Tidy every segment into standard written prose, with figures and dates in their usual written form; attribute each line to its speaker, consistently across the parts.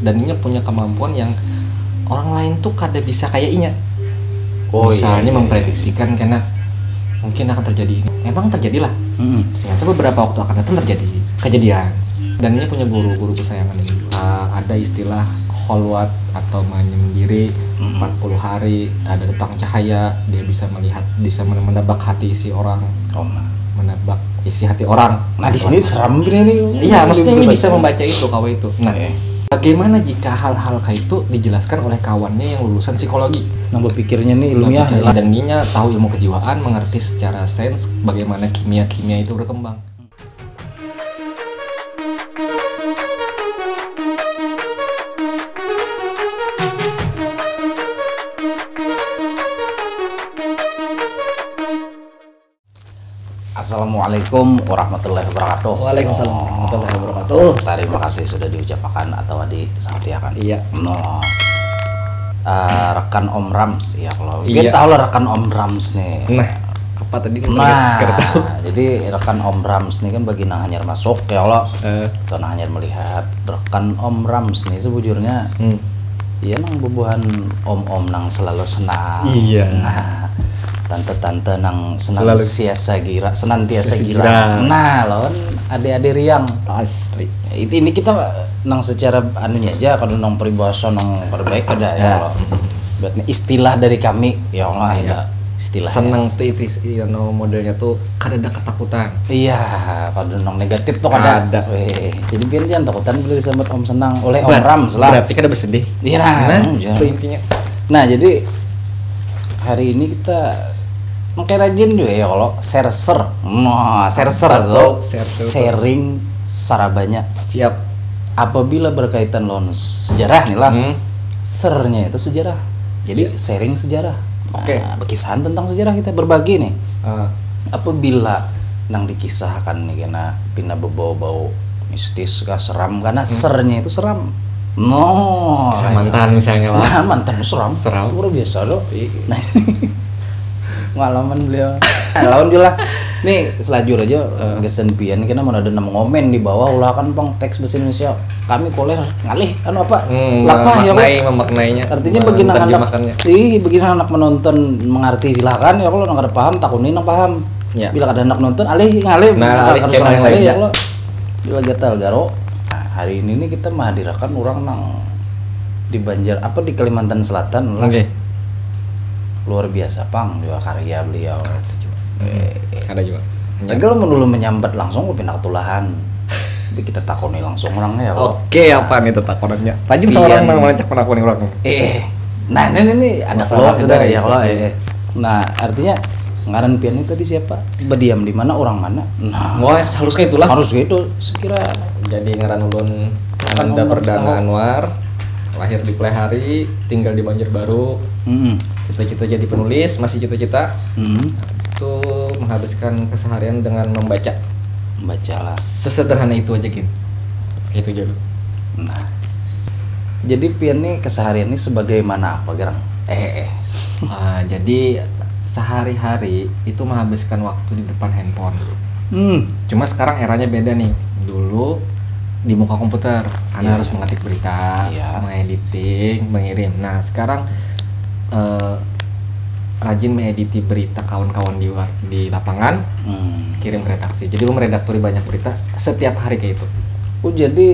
Speaker 1: dan Inya punya kemampuan yang orang lain tuh kada bisa kayak Inya. Misalnya memprediksikan karena mungkin akan terjadi ini. Emang terjadilah. Ternyata beberapa waktu akan datang terjadi kejadian. Dan Inya punya guru kesayangan ini. Ada istilah holwat atau menyendiri 40 hari, ada datang cahaya, dia bisa melihat, bisa menebak hati isi orang. Menebak isi hati orang.
Speaker 2: Nah, di sini seram ini.
Speaker 1: Iya, maksudnya ini bisa membaca itu kawan itu. Nah, bagaimana jika hal-hal kayak itu dijelaskan oleh kawannya yang lulusan psikologi?
Speaker 2: Nambah pikirnya nih ilmiah.
Speaker 1: Dan Ninya tahu ilmu kejiwaan, mengerti secara sains bagaimana kimia itu berkembang.
Speaker 2: Assalamualaikum warahmatullahi wabarakatuh.
Speaker 1: Waalaikumsalam warahmatullahi wabarakatuh.
Speaker 2: Terima kasih sudah diucapkan atau disartiakan.
Speaker 1: Iya.
Speaker 2: Rekan Om Rams ya, kalau kita tahu lah rekan Om Rams nih.
Speaker 1: Nah, apa tadi?
Speaker 2: Jadi rekan Om Rams nih kan bagi nang hanyar masuk ya Allah. Atau nang hanyar melihat rekan Om Rams nih sebujurnya. Iya nang bubuhan om-om nang selalu senang.
Speaker 1: Iya.
Speaker 2: Nah, tante-tante nang senantiasa gira. Nah, lawan adik-adik riang
Speaker 1: asli.
Speaker 2: Ini kita nang secara anunya aja kalau nang peribahasa nang perbaik ada ya. Berarti istilah dari kami ya Allah ya. Istilah
Speaker 1: senang tuh itu modelnya tuh kada ada ketakutan.
Speaker 2: Iya, kalau nang negatif tuh kada ada. Jadi biar jangan takutan bila disambut Om senang oleh Om Rams lah.
Speaker 1: Berarti kada bersedih.
Speaker 2: Iya
Speaker 1: itu intinya.
Speaker 2: Nah, jadi hari ini kita makin rajin juga ya kalau share atau sharing sarabanya.
Speaker 1: Siap.
Speaker 2: Apabila berkaitan lawan sejarah nih lah, sernya itu sejarah. Jadi sharing sejarah.
Speaker 1: Oke.
Speaker 2: Berkisahan tentang sejarah kita berbagi nih. Apabila nang dikisahkan nih karena pindah berbau-bau mistis kah seram karena sernya itu seram.
Speaker 1: Kisah mantan misalnya lah.
Speaker 2: Nah, mantan seram. Itu luar biasa loh. Nah, pengalaman beliau. Lawan juga nih selajur aja gesen pian kita mau ada nama komen di bawah ulah kan bang teks bahasa Indonesia kami koler ngalih anu apa lapah ya
Speaker 1: memaknainya
Speaker 2: artinya bagi anak menonton mengerti silakan ya kalau nang ada paham takunin nang paham ya. Bila ada anak nonton alih ngalih ya Allah bila gatal garo. Nah, hari ini nih kita menghadirkan orang nang di Banjar apa di Kalimantan Selatan lah. Luar biasa pang juga karya beliau.
Speaker 1: Ada juga.
Speaker 2: Kalau mau dulu menyambat langsung ke pindah ketulahan. Jadi kita takoni langsung orangnya ya.
Speaker 1: Oke, apa nih takonannya? Rajin seorang nang ngajak penakoni orang.
Speaker 2: Nah, ini ada keluar sudah ya kalau Nah, artinya ngaran pian ini tadi siapa? Berdiam di mana orang mana? Nah,
Speaker 1: harusnya itulah.
Speaker 2: Harusnya itu sekira.
Speaker 1: Jadi ngaran ulun Ananda Perdana Anwar, lahir di Plehari, tinggal di Banjarbaru. Cita-cita jadi penulis, masih cita-cita. Itu menghabiskan keseharian dengan membaca lah sesederhana itu aja Kin kayak itu aja lu.
Speaker 2: Nah, jadi pian nih keseharian ini sebagaimana apa gerang
Speaker 1: jadi sehari-hari itu menghabiskan waktu di depan handphone. Cuma sekarang eranya beda nih. Dulu di muka komputer Anda harus mengetik berita, mengediting, mengirim. Nah sekarang rajin mengediti berita kawan-kawan di lapangan, kirim redaksi. Jadi lu meredakturi banyak berita setiap hari kayak itu.
Speaker 2: Jadi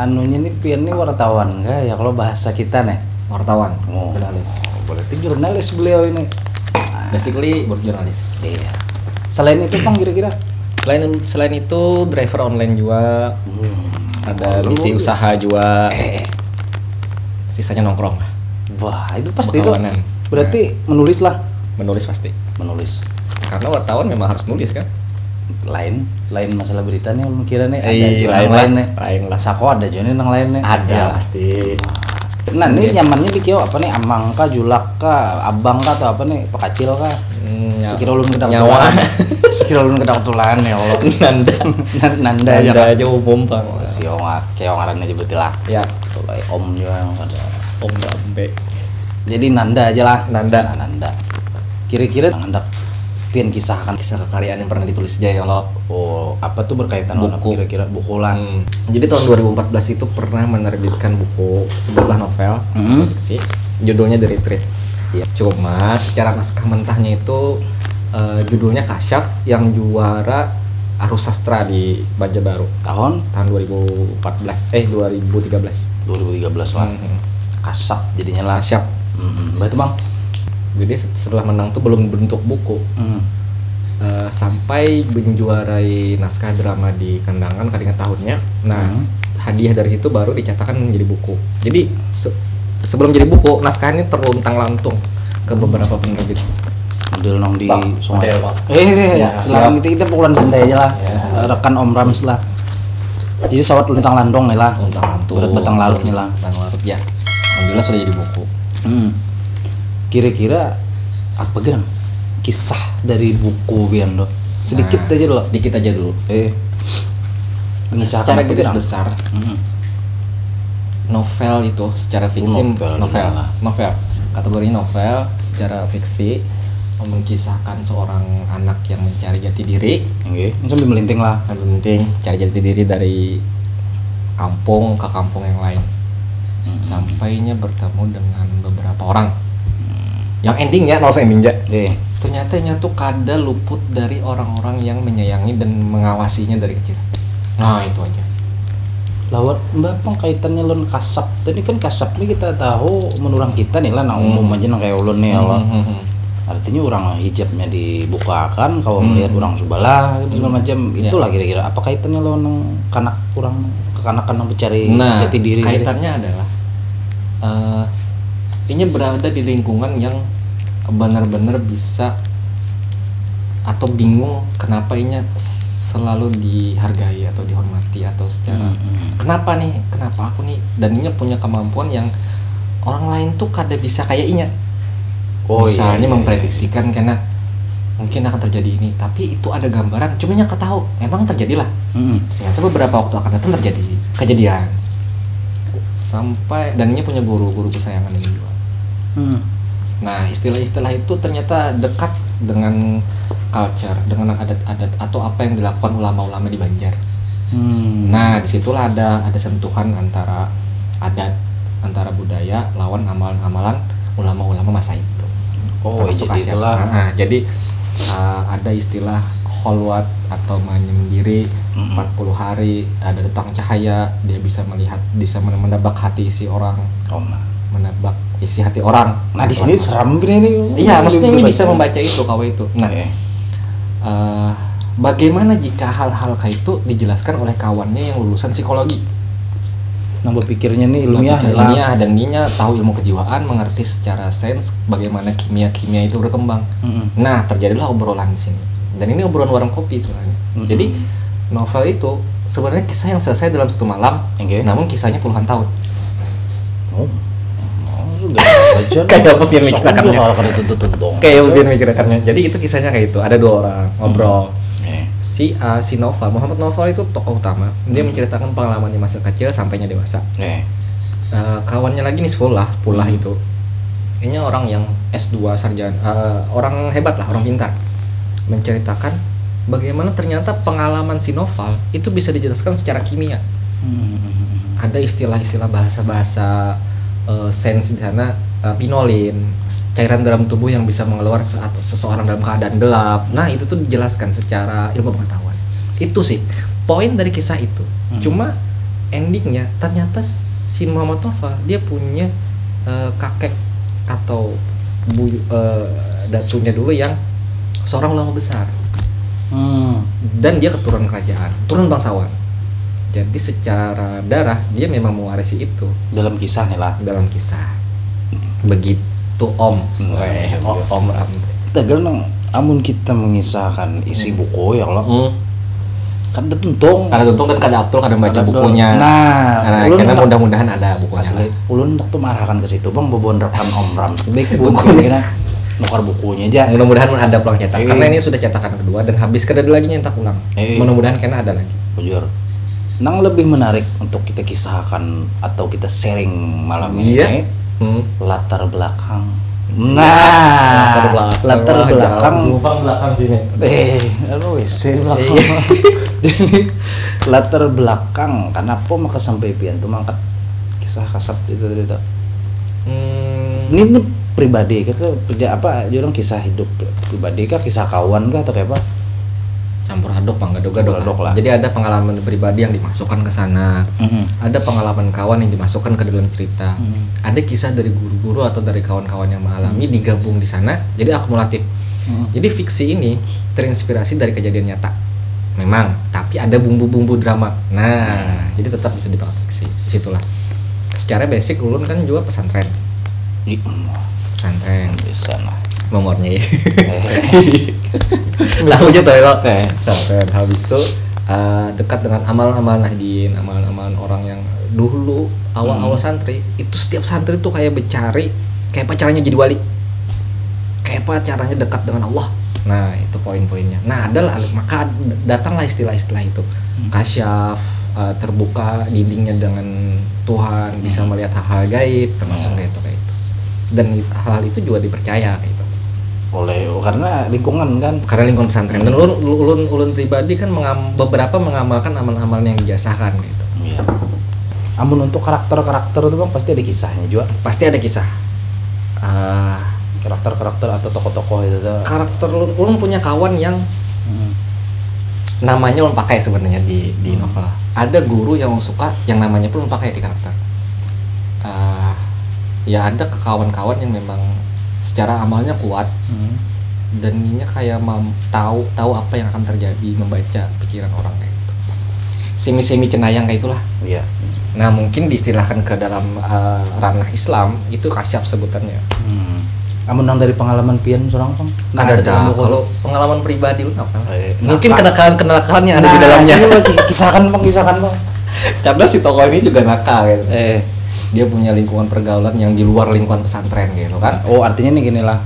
Speaker 2: anunya nih pian nih wartawan enggak ya kalau bahasa kita nih?
Speaker 1: Wartawan.
Speaker 2: Jurnalis. Berarti jurnalis beliau ini.
Speaker 1: Basically jurnalis.
Speaker 2: Iya. Selain itu Bang kira-kira?
Speaker 1: Selain itu driver online juga. Ada misi usaha juga. Sisanya nongkrong.
Speaker 2: Wah, itu pasti itu. Berarti menulis lah.
Speaker 1: Menulis pasti.
Speaker 2: Menulis.
Speaker 1: Karena wartawan memang harus nulis kan.
Speaker 2: Lain masalah berita nih kira nih
Speaker 1: ada lain lah.
Speaker 2: Sako ada juga nih nang lain nih.
Speaker 1: Ada pasti.
Speaker 2: Nah, ini nyamannya di kio apa nih? Amang kah, julak kah, abang kah atau apa nih? Pekacil kah? Sekira ulun kedak tulan. Sekira ulun kedak tulan ya Allah. Nanda
Speaker 1: aja umum Bang.
Speaker 2: Keong ngarannya betul lah.
Speaker 1: Ya,
Speaker 2: Om juga ada.
Speaker 1: Om Bambe.
Speaker 2: Jadi Nanda aja lah.
Speaker 1: Nanda.
Speaker 2: Kira-kira hendak pian kisah
Speaker 1: kekaryaan yang pernah ditulis aja ya lo.
Speaker 2: Oh, apa tuh berkaitan buku kira-kira buku lah.
Speaker 1: Jadi tahun 2014 itu pernah menerbitkan buku sebuah novel fiksi, judulnya The Retreat. Ya. Cuma secara naskah mentahnya itu judulnya Kasyaf yang juara Arus Sastra di Banjarbaru tahun 2013 lah.
Speaker 2: Kasyaf jadinya lah.
Speaker 1: Kasyaf.
Speaker 2: Berarti Bang.
Speaker 1: Jadi setelah menang tuh belum bentuk buku. Sampai menjuarai naskah drama di Kandangan kali tahunnya. Nah, hadiah dari situ baru dicetakkan menjadi buku. Jadi sebelum jadi buku, naskah ini terluntang-lantung ke beberapa penerbit.
Speaker 2: Model nong di
Speaker 1: Sungai.
Speaker 2: Sekarang kita pukulan sendai aja lah. Rekan Om Rams lah. Jadi sawat luntang landong nih lah. Berat batang larut nih lah.
Speaker 1: Batang larut ya. Alhamdulillah sudah jadi buku.
Speaker 2: Kira-kira apa gerang kisah dari buku Bian do? Sedikit aja dulu.
Speaker 1: Sedikit aja dulu.
Speaker 2: Secara
Speaker 1: garis besar. Novel itu secara fiksi novel. Kategorinya novel secara fiksi mengisahkan seorang anak yang mencari jati diri.
Speaker 2: Sambil melinting lah.
Speaker 1: Cari jati diri dari kampung ke kampung yang lain. Sampainya bertemu dengan beberapa orang. Yang endingnya, ternyata tuh kada luput dari orang-orang yang menyayangi dan mengawasinya dari kecil. Nah itu aja.
Speaker 2: Lawat mbak kaitannya lon kasap. Tadi kan kasap nih kita tahu menurang kita nih lah, umum aja kayak ulun nih Allah. Artinya orang hijabnya dibukakan, kalau melihat orang subalah segala macam. Itulah kira-kira apa kaitannya lo nang kanak kurang kekanakan mencari jati diri.
Speaker 1: Kaitannya adalah ini berada di lingkungan yang benar-benar bisa atau bingung kenapa ini selalu dihargai atau dihormati atau secara kenapa aku nih, dan ini punya kemampuan yang orang lain tuh kada bisa kayak inya. Misalnya memprediksikan karena mungkin akan terjadi ini, tapi itu ada gambaran, cuma yang ketahu emang terjadilah. Ternyata beberapa waktu akan datang terjadi kejadian. Sampai dan ini punya guru kesayangan ini juga. Nah istilah-istilah itu ternyata dekat dengan culture, dengan adat-adat atau apa yang dilakukan ulama-ulama di Banjar. Nah disitulah ada sentuhan antara adat, antara budaya lawan amalan-amalan ulama-ulama masa itu. Jadi ada istilah kholwat atau menyendiri 40 hari, ada datang cahaya, dia bisa melihat, bisa menebak hati isi orang. Menebak isi hati orang.
Speaker 2: Nah di sini seram ini.
Speaker 1: Iya, maksudnya ini bisa membaca itu itu. Nah, bagaimana jika hal-hal kayak itu dijelaskan oleh kawannya yang lulusan psikologi?
Speaker 2: Nah berpikirnya nih ilmiah
Speaker 1: dan dia tahu ilmu kejiwaan, mengerti secara sains bagaimana kimia itu berkembang. Nah terjadilah obrolan di sini. Dan ini obrolan warung kopi sebenarnya. Jadi novel itu sebenarnya kisah yang selesai dalam satu malam, namun kisahnya puluhan tahun. Kayak apa film mikir-mikirnya. Jadi itu kisahnya kayak itu. Ada dua orang ngobrol. Si Muhammad Novel itu tokoh utama. Dia menceritakan pengalamannya masa kecil sampainya dewasa. Kawannya lagi nih Pullah itu. Ini orang yang S2 sarjana, orang hebat lah, orang pintar. Menceritakan bagaimana ternyata pengalaman si Novel itu bisa dijelaskan secara kimia. Ada istilah-istilah bahasa-bahasa sains di sana, pinolin, cairan dalam tubuh yang bisa mengeluar saat seseorang dalam keadaan gelap. Nah itu tuh dijelaskan secara ilmu pengetahuan. Itu sih poin dari kisah itu. Cuma endingnya ternyata si Muhammad Novel dia punya kakek atau datunya dulu yang seorang ulama besar. Dan dia keturunan kerajaan, turun bangsawan. Jadi secara darah dia memang mewarisi itu.
Speaker 2: Dalam kisah nih lah.
Speaker 1: Dalam kisah. Begitu Om. Om Ram.
Speaker 2: Tegal nang amun kita mengisahkan isi buku ya Allah. Kan ada tuntung dan kada atul kada baca bukunya.
Speaker 1: Nah karena mudah-mudahan ada bukunya.
Speaker 2: Asli. Ulun tak tuh marahkan ke situ Bang, bobon rekan Om Ram. Sebaik bukunya. Nukar bukunya aja.
Speaker 1: Mudah-mudahan ada peluang cetak. Karena ini sudah cetakan kedua dan habis kada lagi nyetak ulang. Mudah-mudahan karena ada lagi.
Speaker 2: Jujur. Nang lebih menarik untuk kita kisahkan atau kita sharing malam ini latar belakang Nah, latar belakang
Speaker 1: sini.
Speaker 2: WC belakang. Jadi latar belakang kenapa maka sampai pian tuh mangkat kisah kasap itu. Ini pribadi kita apa jurang kisah hidup pribadi kah, kisah kawan kah atau kayak apa?
Speaker 1: Campur aduk, gadok lah. Jadi ada pengalaman pribadi yang dimasukkan ke sana, ada pengalaman kawan yang dimasukkan ke dalam cerita, ada kisah dari guru-guru atau dari kawan-kawan yang mengalami digabung di sana, jadi akumulatif. Jadi fiksi ini terinspirasi dari kejadian nyata, memang, tapi ada bumbu-bumbu drama. Nah, jadi tetap bisa dipakai fiksi. Disitulah. Secara basic ulun kan juga pesantren. Pesantren
Speaker 2: bisa lah.
Speaker 1: Nomornya ya. Tahu aja tuh ya. Pesantren. Habis itu dekat dengan amal-amal nahdien, amal-amal orang yang dulu awal-awal santri. Itu setiap santri tuh kayak bercari kayak apa caranya jadi wali. Kayak apa caranya dekat dengan Allah. Nah, itu poin-poinnya. Nah, adalah maka datanglah istilah-istilah itu. Kasyaf, terbuka dindingnya dengan Tuhan, bisa melihat hal-hal gaib, termasuk kayak itu. Dan hal-hal itu juga dipercaya kayak itu.
Speaker 2: Oleh karena lingkungan kan,
Speaker 1: karena lingkungan pesantren. Dan ulun pribadi kan beberapa mengamalkan amal-amal yang dijasahkan gitu.
Speaker 2: Iya. Amun untuk karakter-karakter itu Bang pasti ada kisahnya juga.
Speaker 1: Pasti ada kisah.
Speaker 2: Karakter-karakter atau tokoh-tokoh itu.
Speaker 1: Karakter ulun punya kawan yang namanya ulun pakai sebenarnya di novel. Ada guru yang suka yang namanya pun ulun pakai di karakter. Ya ada kawan-kawan yang memang secara amalnya kuat, dan ininya kayak tahu apa yang akan terjadi, membaca pikiran orang kayak itu. Semi cenayang kayak itulah.
Speaker 2: Iya.
Speaker 1: Nah, mungkin diistilahkan ke dalam ranah Islam itu kasyaf sebutannya.
Speaker 2: Amun dari pengalaman pian seorang Bang?
Speaker 1: Ada. Kalau pengalaman pribadi lu apa? Mungkin kenakalan-kenakalannya ada di dalamnya.
Speaker 2: Kisahkan Bang.
Speaker 1: Karena si tokoh ini juga nakal gitu. Dia punya lingkungan pergaulan yang di luar lingkungan pesantren gitu kan.
Speaker 2: Oh, artinya nih gini lah.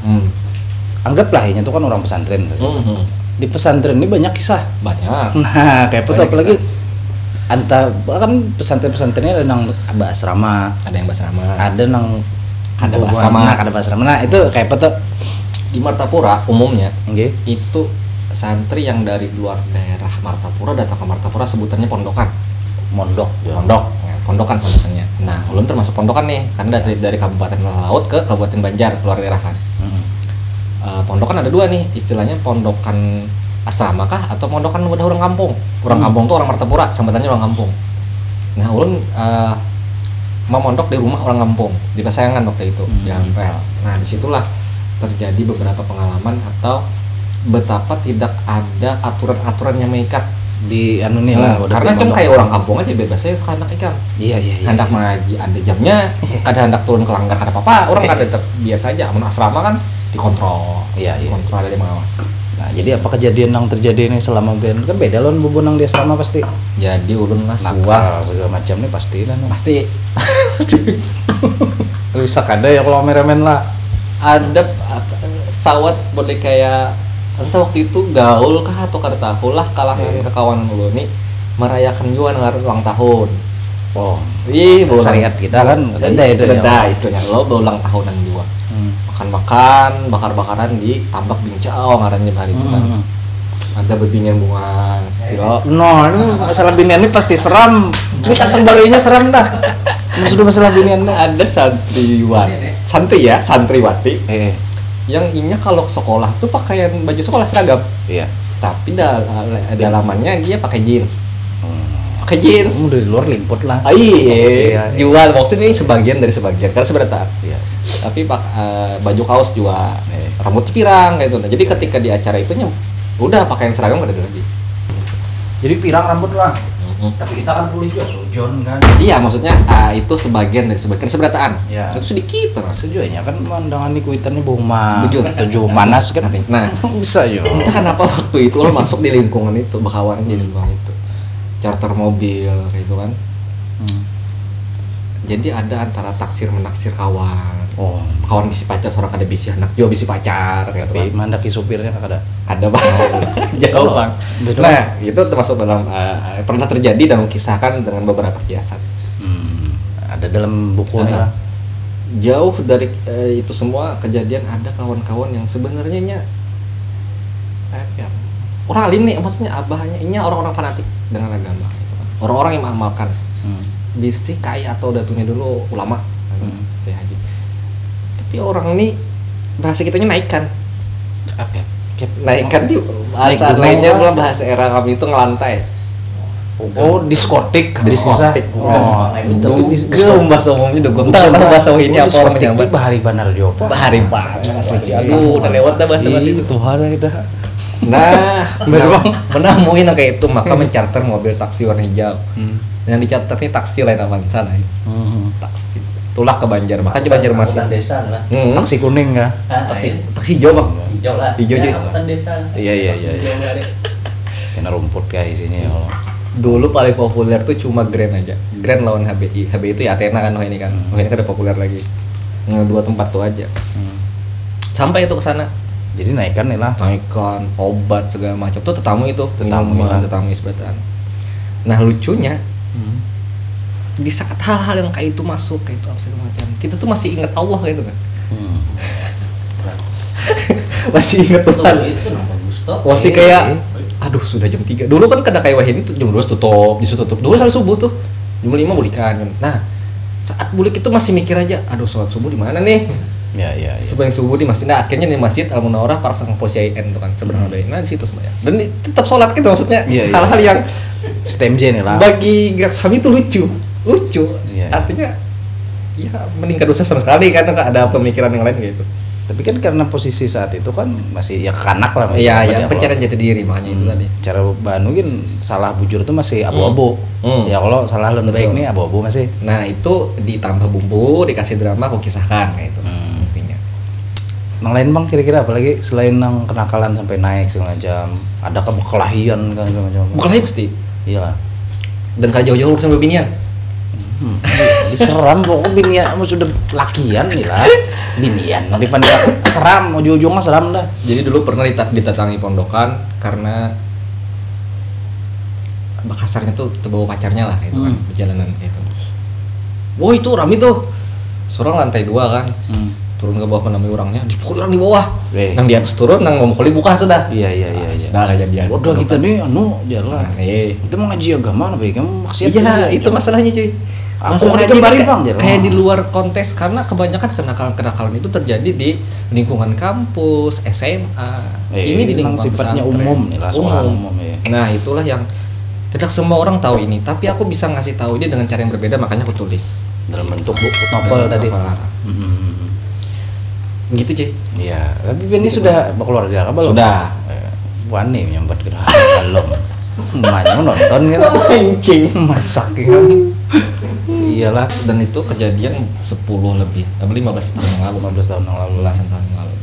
Speaker 2: Anggaplah ini tuh kan orang pesantren. Di pesantren ini banyak kisah.
Speaker 1: Banyak.
Speaker 2: Nah, kayak apa tuh apalagi kan pesantren-pesantrennya ada nang asrama.
Speaker 1: Ada yang asrama.
Speaker 2: Ada nang
Speaker 1: ada asrama.
Speaker 2: Nah, itu kayak apa tuh?
Speaker 1: Di Martapura umumnya itu santri yang dari luar daerah Martapura datang ke Martapura sebutannya pondokan. Pondokan sebutannya. Nah, ulun termasuk pondokan nih, karena dari Kabupaten Laut ke Kabupaten Banjar keluar daerahan. Pondokan ada dua nih, istilahnya pondokan asrama kah atau pondokan udah orang kampung. Orang kampung tuh orang Martapura, sambatannya orang kampung. Nah, ulun mau mondok di rumah orang kampung di Pasayangan waktu itu, Jalan Rel. Nah, disitulah terjadi beberapa pengalaman atau betapa tidak ada aturan-aturan yang mengikat
Speaker 2: di anu nih lah.
Speaker 1: Karena kan kayak orang kampung aja bebas saya hendak ikan.
Speaker 2: Iya.
Speaker 1: Hendak ngaji ada jamnya, kada hendak turun ke langgar kada apa-apa. Orang kada biasa aja. Amun asrama kan dikontrol.
Speaker 2: Iya.
Speaker 1: Kontrol ada yang mengawasi.
Speaker 2: Nah, jadi apa kejadian yang terjadi nih selama ben kan beda loh bubunang di asrama pasti.
Speaker 1: Jadi ulun lah suah
Speaker 2: segala macam nih pasti kan.
Speaker 1: Pasti.
Speaker 2: Rusak ada ya kalau kameramen lah.
Speaker 1: Ada sawat boleh kayak entah waktu itu gaul kah atau kada tahu lah kalangan kekawanan dulu nih merayakan juga ulang tahun.
Speaker 2: Oh, syariat kita kan ada itu
Speaker 1: ya. Istilahnya lo ulang tahunan juga. Makan-makan, bakar-bakaran di tambak bincau ngarannya hari itu kan. Ada bebinian bunga silo.
Speaker 2: No, ini masalah binian ini pasti seram. Ini kantong barunya seram dah. Sudah masalah binian
Speaker 1: ada santriwati. Yang inya kalau sekolah tuh pakaian baju sekolah seragam.
Speaker 2: Iya.
Speaker 1: Tapi dalamannya dia pakai jeans. Pakai jeans.
Speaker 2: Kamu dari luar limput lah.
Speaker 1: Iya. Jual maksudnya ini sebagian karena sebenarnya iya. Tapi baju kaos juga. Rambut pirang gitu. Nah, jadi ketika di acara itunya udah pakaian seragam kada ada lagi.
Speaker 2: Jadi pirang rambut lah. Tapi kita kan boleh juga sujon kan.
Speaker 1: Iya, maksudnya itu sebagian seberataan.
Speaker 2: Ya.
Speaker 1: Itu sedikit lah.
Speaker 2: Sejujurnya kan pandangan di kuitannya bumah. Tujuh panas kan.
Speaker 1: Nah,
Speaker 2: bisa juga.
Speaker 1: Entah kenapa waktu itu lo masuk di lingkungan itu, bakawan di lingkungan itu. Charter mobil kayak itu kan. Jadi ada antara taksir menaksir kawan.
Speaker 2: Oh,
Speaker 1: kawan bisi pacar, seorang kada bisi anak juga bisi pacar kayak
Speaker 2: gitu. Tapi mandaki supirnya kada.
Speaker 1: Ada Bang. Jauh Bang. Nah, itu termasuk dalam pernah terjadi dan mengisahkan dengan beberapa kiasan.
Speaker 2: Ada dalam buku nih lah.
Speaker 1: jauh dari itu semua kejadian, ada kawan-kawan yang sebenarnya orang alim nih, maksudnya abahnya ini orang-orang fanatik dengan agama gitu. Orang-orang yang mengamalkan bisi kaya atau datunya dulu ulama haji. Tapi orang ini bahasa kitanya naikkan naikkan di bahasa lainnya pula bahasa era kami itu ngelantai.
Speaker 2: Diskotik.
Speaker 1: Tapi diskotik bahasa umumnya dugem. Entah bahasa ini apa orang menyambat.
Speaker 2: Bahari Banar Jopa.
Speaker 1: Bahari Banar asli. Aduh, udah lewat dah bahasa-bahasa itu.
Speaker 2: Tuhan kita.
Speaker 1: Nah, pernah mungkin kayak itu, maka mencarter mobil taksi warna hijau. Yang dicatat nih taksi lain Avanza lah. Taksi. Itulah ke Banjar, maka Banjarmasin.
Speaker 3: Desa lah.
Speaker 2: Taksi kuning ya.
Speaker 1: Taksi hijau, Bang.
Speaker 3: Hijau lah.
Speaker 1: Hijau jadi.
Speaker 3: Desa.
Speaker 2: Iya. Kena rumput kayak isinya ya Allah.
Speaker 1: Dulu paling populer tuh cuma Grand aja. Grand lawan HBI. HBI itu ya Athena kan, ini kan. Ini kan udah populer lagi. Dua tempat tuh aja. Sampai itu ke sana.
Speaker 2: Jadi naikkan
Speaker 1: obat segala macam tuh tetamu sebetan. Nah lucunya di saat hal-hal yang kayak itu masuk kayak itu apa segala macam, kita tuh masih ingat Allah kayak itu kan. Masih ingat Tuhan. Masih kayak aduh sudah jam 3. Dulu kan kada kayak ini tuh jam 12 tutup, justru tutup. Dulu sampai subuh tuh. Jam 5 bulikan. Nah, saat bulik itu masih mikir aja, aduh sholat subuh di mana nih?
Speaker 2: Ya.
Speaker 1: Sebelum subuh di masjid. Nah, akhirnya di Masjid Al Munawwarah Parsang Posyain tuh kan sebenarnya ada. Nah, di situ semuanya. Dan tetap sholat gitu maksudnya. Hal-hal yang
Speaker 2: stemje nih lah.
Speaker 1: Bagi kami tuh lucu. Artinya ya meningkat dosa sama sekali karena ada pemikiran yang lain gitu.
Speaker 2: Tapi kan karena posisi saat itu kan masih ya kanak lah.
Speaker 1: Iya, pencarian jati diri makanya itu tadi.
Speaker 2: Cara Banu kan salah bujur tuh masih abu-abu. Ya kalau salah lebih baik nih abu-abu masih.
Speaker 1: Nah, itu ditambah bumbu, dikasih drama, aku kisahkan kayak itu. Intinya.
Speaker 2: Nang lain Bang kira-kira apalagi selain nang kenakalan sampai naik segala macam, ada kelahian kan segala macam.
Speaker 1: Kelahi pasti.
Speaker 2: Iyalah.
Speaker 1: Dan kalau jauh-jauh urusan binian.
Speaker 2: Diseram pokoknya binian sudah lakian nih lah. Binian daripada seram, ujung-ujungnya seram dah.
Speaker 1: Jadi dulu pernah ditatangi pondokan karena kasarnya tuh terbawa pacarnya lah itu kan perjalanan itu. Wah itu rame tuh. Surang lantai 2 kan. Turun ke bawah menamai orangnya, dipukul orang di bawah. Nang di atas turun, nang mau mukuli buka sudah.
Speaker 2: Iya.
Speaker 1: Nah kejadian.
Speaker 2: Udah kita nih biarlah. Kita mau ngaji agama apa ya? Kamu maksiat.
Speaker 1: Iya, itu masalahnya cuy.
Speaker 2: Aku dikembali Bang,
Speaker 1: kayak di luar konteks karena kebanyakan kenakalan itu terjadi di lingkungan kampus, SMA.
Speaker 2: Ini di lingkungan sifatnya umum nih lah, umum ya.
Speaker 1: Nah, itulah yang tidak semua orang tahu ini, tapi aku bisa ngasih tahu dia dengan cara yang berbeda, makanya aku tulis
Speaker 2: dalam bentuk buku novel tadi.
Speaker 1: Gitu, Ci.
Speaker 2: Iya, tapi ini sudah berkeluarga belum?
Speaker 1: Sudah.
Speaker 2: Wani menyambat gerah belum. Emaknya nonton kan
Speaker 1: anjing
Speaker 2: masak ya. Iyalah,
Speaker 1: dan itu kejadian 10 lebih 15 tahun yang lalu,
Speaker 2: belasan tahun yang lalu.